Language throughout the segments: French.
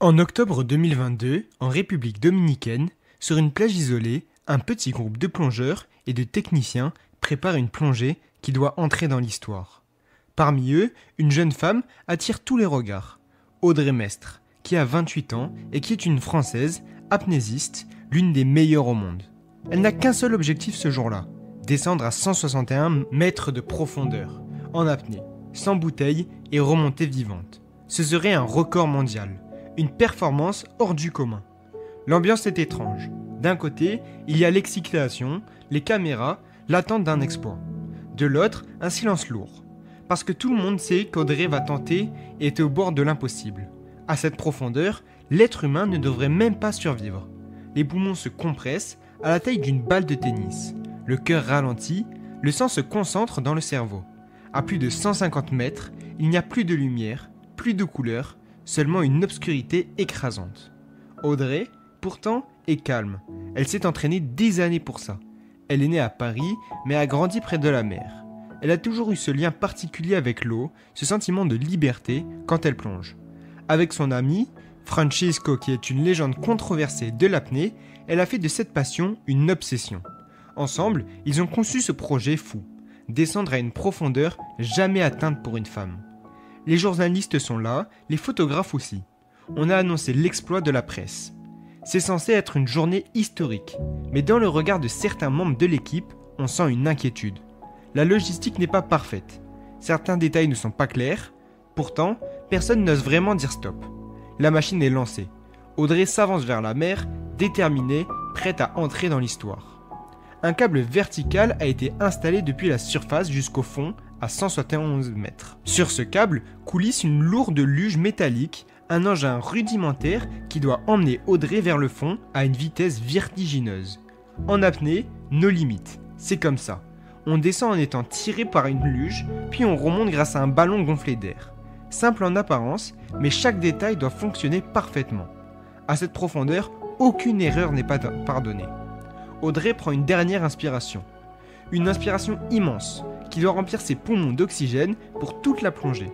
En octobre 2022, en République dominicaine, sur une plage isolée, un petit groupe de plongeurs et de techniciens prépare une plongée qui doit entrer dans l'histoire. Parmi eux, une jeune femme attire tous les regards, Audrey Mestre, qui a 28 ans et qui est une Française, apnésiste, l'une des meilleures au monde. Elle n'a qu'un seul objectif ce jour-là, descendre à 161 mètres de profondeur, en apnée, sans bouteille et remonter vivante. Ce serait un record mondial, une performance hors du commun. L'ambiance est étrange. D'un côté, il y a l'excitation, les caméras, l'attente d'un exploit. De l'autre, un silence lourd. Parce que tout le monde sait qu'Audrey va tenter et est au bord de l'impossible. À cette profondeur, l'être humain ne devrait même pas survivre. Les poumons se compressent à la taille d'une balle de tennis. Le cœur ralentit, le sang se concentre dans le cerveau. À plus de 150 mètres, il n'y a plus de lumière, plus de couleur, seulement une obscurité écrasante. Audrey, pourtant, est calme. Elle s'est entraînée des années pour ça. Elle est née à Paris, mais a grandi près de la mer. Elle a toujours eu ce lien particulier avec l'eau, ce sentiment de liberté quand elle plonge. Avec son ami, Francisco, qui est une légende controversée de l'apnée, elle a fait de cette passion une obsession. Ensemble, ils ont conçu ce projet fou, descendre à une profondeur jamais atteinte pour une femme. Les journalistes sont là, les photographes aussi. On a annoncé l'exploit de la presse. C'est censé être une journée historique, mais dans le regard de certains membres de l'équipe, on sent une inquiétude. La logistique n'est pas parfaite. Certains détails ne sont pas clairs. Pourtant, personne n'ose vraiment dire stop. La machine est lancée. Audrey s'avance vers la mer, déterminée, prête à entrer dans l'histoire. Un câble vertical a été installé depuis la surface jusqu'au fond, à 171 mètres. Sur ce câble coulisse une lourde luge métallique, un engin rudimentaire qui doit emmener Audrey vers le fond à une vitesse vertigineuse. En apnée, nos limites. C'est comme ça. On descend en étant tiré par une luge, puis on remonte grâce à un ballon gonflé d'air. Simple en apparence, mais chaque détail doit fonctionner parfaitement. À cette profondeur, aucune erreur n'est pas pardonnée. Audrey prend une dernière inspiration. Une inspiration immense, qui doit remplir ses poumons d'oxygène pour toute la plongée.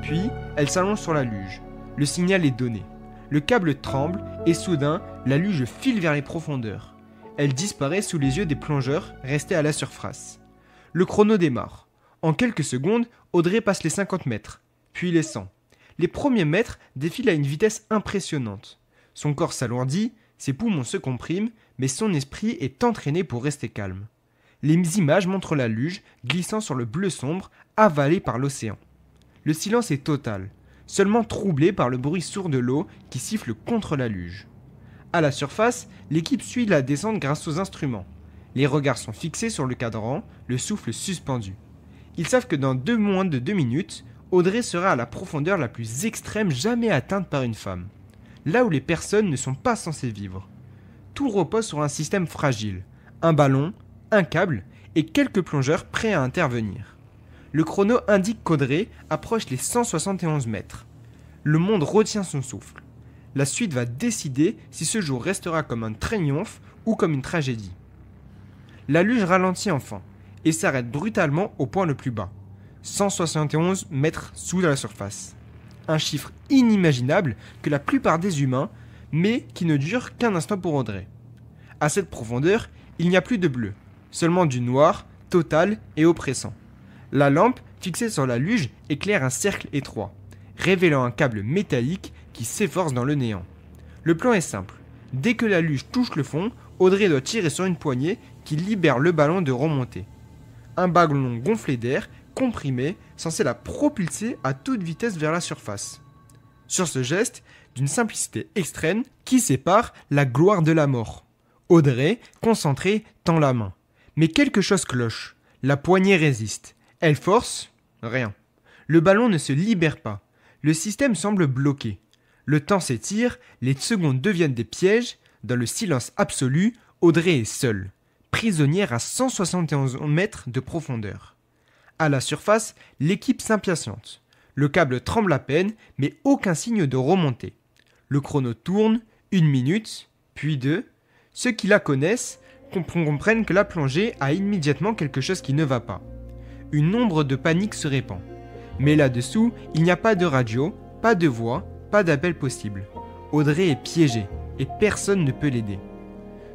Puis, elle s'allonge sur la luge. Le signal est donné. Le câble tremble et soudain, la luge file vers les profondeurs. Elle disparaît sous les yeux des plongeurs restés à la surface. Le chrono démarre. En quelques secondes, Audrey passe les 50 mètres, puis les 100. Les premiers mètres défilent à une vitesse impressionnante. Son corps s'alourdit, ses poumons se compriment, mais son esprit est entraîné pour rester calme. Les images montrent la luge glissant sur le bleu sombre, avalée par l'océan. Le silence est total, seulement troublé par le bruit sourd de l'eau qui siffle contre la luge. À la surface, l'équipe suit la descente grâce aux instruments. Les regards sont fixés sur le cadran, le souffle suspendu. Ils savent que dans moins de 2 minutes, Audrey sera à la profondeur la plus extrême jamais atteinte par une femme. Là où les personnes ne sont pas censées vivre. Tout repose sur un système fragile. Un ballon, un câble et quelques plongeurs prêts à intervenir. Le chrono indique qu'Audrey approche les 171 mètres. Le monde retient son souffle. La suite va décider si ce jour restera comme un triomphe ou comme une tragédie. La luge ralentit enfin et s'arrête brutalement au point le plus bas, 171 mètres sous la surface. Un chiffre inimaginable que la plupart des humains, mais qui ne dure qu'un instant pour Audrey. À cette profondeur, il n'y a plus de bleu, seulement du noir, total et oppressant. La lampe, fixée sur la luge, éclaire un cercle étroit, révélant un câble métallique qui s'efforce dans le néant. Le plan est simple. Dès que la luge touche le fond, Audrey doit tirer sur une poignée qui libère le ballon de remonter. Un ballon gonflé d'air, comprimé, censé la propulser à toute vitesse vers la surface. Sur ce geste, d'une simplicité extrême, qui sépare la gloire de la mort. Audrey, concentrée, tend la main. Mais quelque chose cloche. La poignée résiste. Elle force, rien. Le ballon ne se libère pas. Le système semble bloqué. Le temps s'étire, les secondes deviennent des pièges. Dans le silence absolu, Audrey est seule, prisonnière à 171 mètres de profondeur. À la surface, l'équipe s'impatiente. Le câble tremble à peine, mais aucun signe de remontée. Le chrono tourne, 1 minute, puis 2. Ceux qui la connaissent comprennent que la plongée a immédiatement quelque chose qui ne va pas. Une ombre de panique se répand. Mais là-dessous, il n'y a pas de radio, pas de voix, pas d'appel possible. Audrey est piégée et personne ne peut l'aider.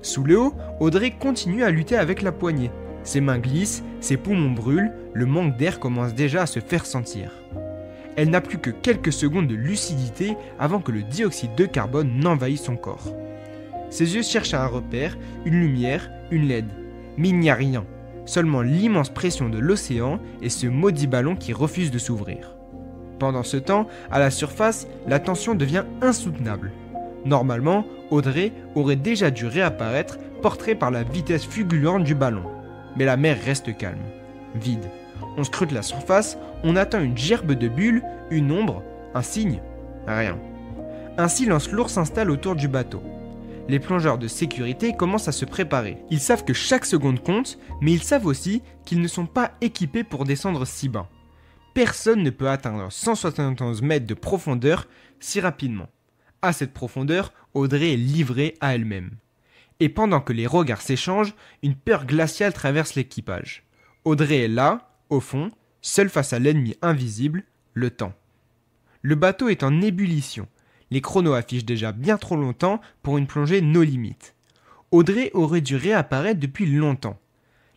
Sous l'eau, Audrey continue à lutter avec la poignée. Ses mains glissent, ses poumons brûlent, le manque d'air commence déjà à se faire sentir. Elle n'a plus que quelques secondes de lucidité avant que le dioxyde de carbone n'envahisse son corps. Ses yeux cherchent un repère, une lumière, une LED. Mais il n'y a rien, seulement l'immense pression de l'océan et ce maudit ballon qui refuse de s'ouvrir. Pendant ce temps, à la surface, la tension devient insoutenable. Normalement, Audrey aurait déjà dû réapparaître, portée par la vitesse fulgurante du ballon. Mais la mer reste calme, vide. On scrute la surface, on attend une gerbe de bulles, une ombre, un signe, rien. Un silence lourd s'installe autour du bateau. Les plongeurs de sécurité commencent à se préparer. Ils savent que chaque seconde compte, mais ils savent aussi qu'ils ne sont pas équipés pour descendre si bas. Personne ne peut atteindre 171 mètres de profondeur si rapidement. À cette profondeur, Audrey est livrée à elle-même. Et pendant que les regards s'échangent, une peur glaciale traverse l'équipage. Audrey est là, au fond, seule face à l'ennemi invisible, le temps. Le bateau est en ébullition. Les chronos affichent déjà bien trop longtemps pour une plongée no limite. Audrey aurait dû réapparaître depuis longtemps.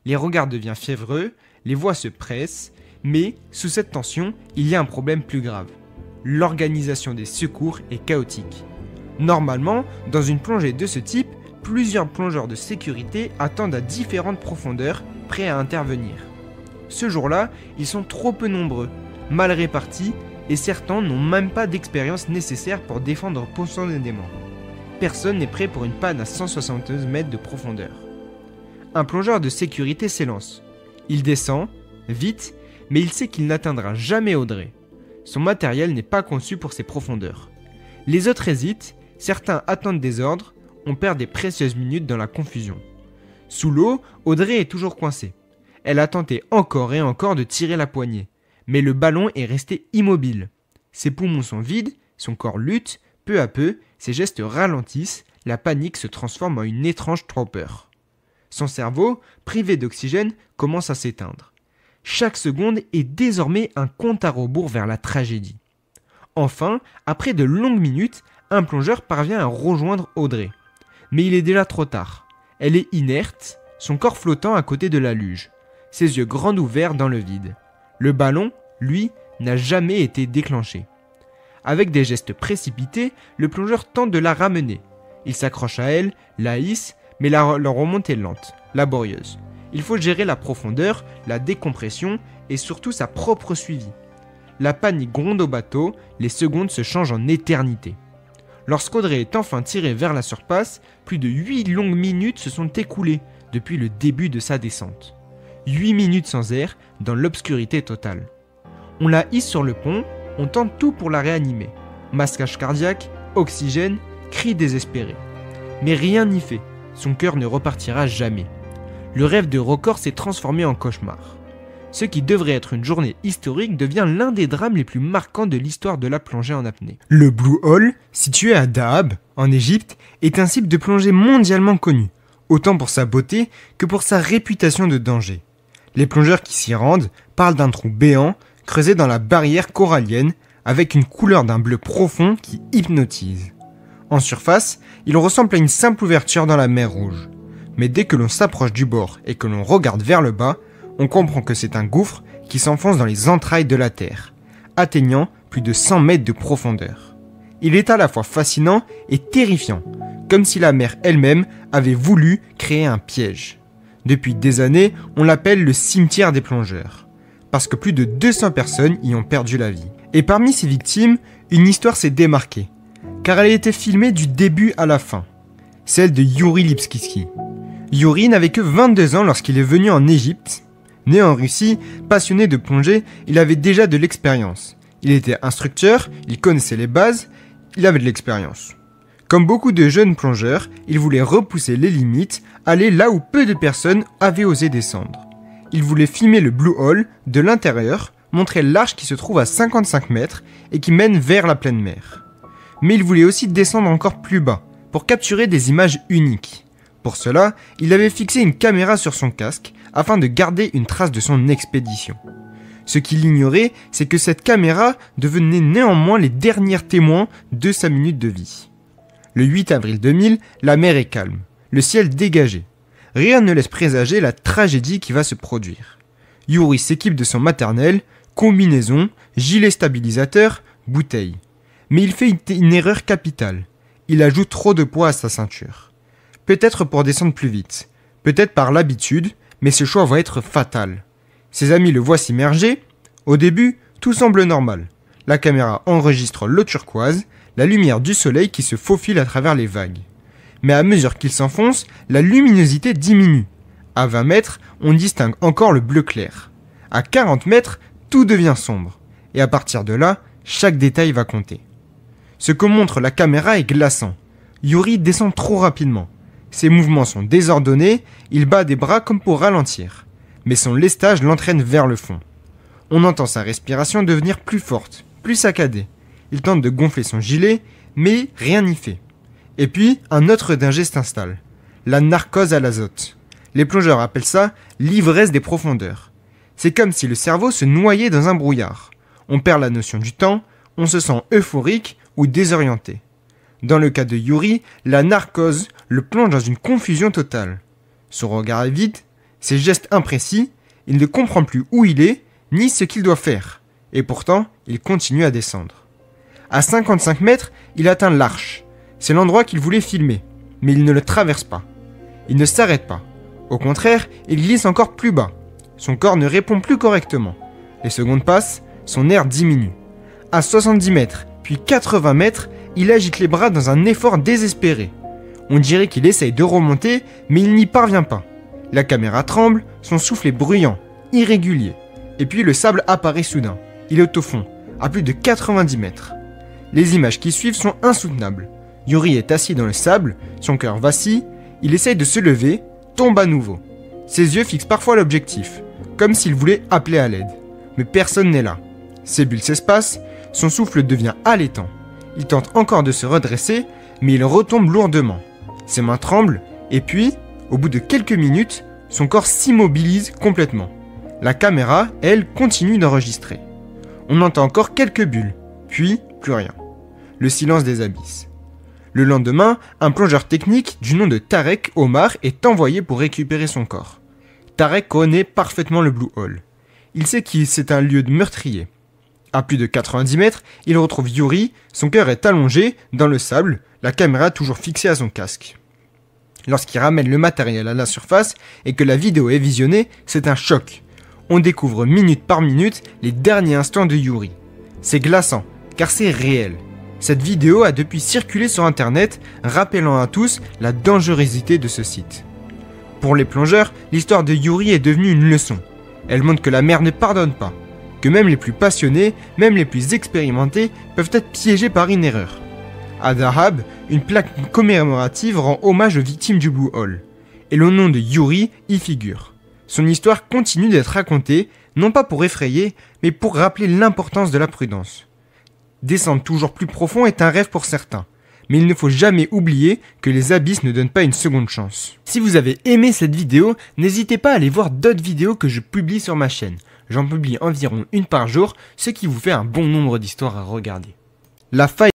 Les regards deviennent fiévreux, les voix se pressent, mais sous cette tension, il y a un problème plus grave. L'organisation des secours est chaotique. Normalement, dans une plongée de ce type, plusieurs plongeurs de sécurité attendent à différentes profondeurs, prêts à intervenir. Ce jour-là, ils sont trop peu nombreux, mal répartis, et certains n'ont même pas d'expérience nécessaire pour défendre spontanément. Personne n'est prêt pour une panne à 172 mètres de profondeur. Un plongeur de sécurité s'élance. Il descend, vite, mais il sait qu'il n'atteindra jamais Audrey. Son matériel n'est pas conçu pour ces profondeurs. Les autres hésitent, certains attendent des ordres, on perd des précieuses minutes dans la confusion. Sous l'eau, Audrey est toujours coincée. Elle a tenté encore et encore de tirer la poignée, mais le ballon est resté immobile. Ses poumons sont vides, son corps lutte, peu à peu, ses gestes ralentissent, la panique se transforme en une étrange torpeur. Son cerveau, privé d'oxygène, commence à s'éteindre. Chaque seconde est désormais un compte à rebours vers la tragédie. Enfin, après de longues minutes, un plongeur parvient à rejoindre Audrey. Mais il est déjà trop tard. Elle est inerte, son corps flottant à côté de la luge, ses yeux grands ouverts dans le vide. Le ballon, lui, n'a jamais été déclenché. Avec des gestes précipités, le plongeur tente de la ramener. Il s'accroche à elle, la hisse, mais la remontée est lente, laborieuse. Il faut gérer la profondeur, la décompression et surtout sa propre suivi. La panique gronde au bateau, les secondes se changent en éternité. Lorsqu'Audrey est enfin tirée vers la surface, plus de 8 longues minutes se sont écoulées depuis le début de sa descente. 8 minutes sans air, dans l'obscurité totale. On la hisse sur le pont, on tente tout pour la réanimer. Massage cardiaque, oxygène, cris désespérés. Mais rien n'y fait, son cœur ne repartira jamais. Le rêve de record s'est transformé en cauchemar. Ce qui devrait être une journée historique devient l'un des drames les plus marquants de l'histoire de la plongée en apnée. Le Blue Hole, situé à Dahab, en Égypte, est un site de plongée mondialement connu, autant pour sa beauté que pour sa réputation de danger. Les plongeurs qui s'y rendent parlent d'un trou béant creusé dans la barrière corallienne avec une couleur d'un bleu profond qui hypnotise. En surface, il ressemble à une simple ouverture dans la mer Rouge. Mais dès que l'on s'approche du bord et que l'on regarde vers le bas, on comprend que c'est un gouffre qui s'enfonce dans les entrailles de la Terre, atteignant plus de 100 mètres de profondeur. Il est à la fois fascinant et terrifiant, comme si la mer elle-même avait voulu créer un piège. Depuis des années, on l'appelle le cimetière des plongeurs, parce que plus de 200 personnes y ont perdu la vie. Et parmi ces victimes, une histoire s'est démarquée, car elle a été filmée du début à la fin, celle de Yuri Lipskitsky. Yuri n'avait que 22 ans lorsqu'il est venu en Égypte. Né en Russie, passionné de plongée, il avait déjà de l'expérience. Il était instructeur, il connaissait les bases, il avait de l'expérience. Comme beaucoup de jeunes plongeurs, il voulait repousser les limites, aller là où peu de personnes avaient osé descendre. Il voulait filmer le Blue Hole de l'intérieur, montrer l'arche qui se trouve à 55 mètres et qui mène vers la pleine mer. Mais il voulait aussi descendre encore plus bas, pour capturer des images uniques. Pour cela, il avait fixé une caméra sur son casque afin de garder une trace de son expédition. Ce qu'il ignorait, c'est que cette caméra devenait néanmoins les derniers témoins de sa minute de vie. Le 8 avril 2000, la mer est calme, le ciel dégagé. Rien ne laisse présager la tragédie qui va se produire. Yuri s'équipe de son maternel, combinaison, gilet stabilisateur, bouteille. Mais il fait une erreur capitale. Il ajoute trop de poids à sa ceinture. Peut-être pour descendre plus vite, peut-être par l'habitude, mais ce choix va être fatal. Ses amis le voient s'immerger. Au début, tout semble normal. La caméra enregistre l'eau turquoise, la lumière du soleil qui se faufile à travers les vagues. Mais à mesure qu'il s'enfonce, la luminosité diminue. À 20 mètres, on distingue encore le bleu clair. À 40 mètres, tout devient sombre. Et à partir de là, chaque détail va compter. Ce que montre la caméra est glaçant. Yuri descend trop rapidement. Ses mouvements sont désordonnés, il bat des bras comme pour ralentir. Mais son lestage l'entraîne vers le fond. On entend sa respiration devenir plus forte, plus saccadée. Il tente de gonfler son gilet, mais rien n'y fait. Et puis, un autre danger s'installe. La narcose à l'azote. Les plongeurs appellent ça l'ivresse des profondeurs. C'est comme si le cerveau se noyait dans un brouillard. On perd la notion du temps, on se sent euphorique ou désorienté. Dans le cas de Yuri, la narcose le plonge dans une confusion totale. Son regard est vide, ses gestes imprécis, il ne comprend plus où il est, ni ce qu'il doit faire. Et pourtant, il continue à descendre. À 55 mètres, il atteint l'arche. C'est l'endroit qu'il voulait filmer, mais il ne le traverse pas. Il ne s'arrête pas. Au contraire, il glisse encore plus bas. Son corps ne répond plus correctement. Les secondes passent, son air diminue. À 70 mètres, puis 80 mètres, il agite les bras dans un effort désespéré. On dirait qu'il essaye de remonter, mais il n'y parvient pas. La caméra tremble, son souffle est bruyant, irrégulier. Et puis le sable apparaît soudain. Il est au fond, à plus de 90 mètres. Les images qui suivent sont insoutenables. Yuri est assis dans le sable, son cœur vacille, il essaye de se lever, tombe à nouveau. Ses yeux fixent parfois l'objectif, comme s'il voulait appeler à l'aide. Mais personne n'est là. Ses bulles s'espacent, son souffle devient haletant. Il tente encore de se redresser, mais il retombe lourdement. Ses mains tremblent, et puis, au bout de quelques minutes, son corps s'immobilise complètement. La caméra, elle, continue d'enregistrer. On entend encore quelques bulles, puis plus rien. Le silence des abysses. Le lendemain, un plongeur technique du nom de Tarek Omar est envoyé pour récupérer son corps. Tarek connaît parfaitement le Blue Hole. Il sait que c'est un lieu de meurtrier. À plus de 90 mètres, il retrouve Yuri, son cœur est allongé, dans le sable, la caméra toujours fixée à son casque. Lorsqu'il ramène le matériel à la surface et que la vidéo est visionnée, c'est un choc. On découvre minute par minute les derniers instants de Yuri. C'est glaçant, car c'est réel. Cette vidéo a depuis circulé sur internet, rappelant à tous la dangerosité de ce site. Pour les plongeurs, l'histoire de Yuri est devenue une leçon. Elle montre que la mer ne pardonne pas, que même les plus passionnés, même les plus expérimentés, peuvent être piégés par une erreur. À Dahab, une plaque commémorative rend hommage aux victimes du Blue Hole. Et le nom de Yuri y figure. Son histoire continue d'être racontée, non pas pour effrayer, mais pour rappeler l'importance de la prudence. Descendre toujours plus profond est un rêve pour certains, mais il ne faut jamais oublier que les abysses ne donnent pas une seconde chance. Si vous avez aimé cette vidéo, n'hésitez pas à aller voir d'autres vidéos que je publie sur ma chaîne. J'en publie environ une par jour, ce qui vous fait un bon nombre d'histoires à regarder. La faille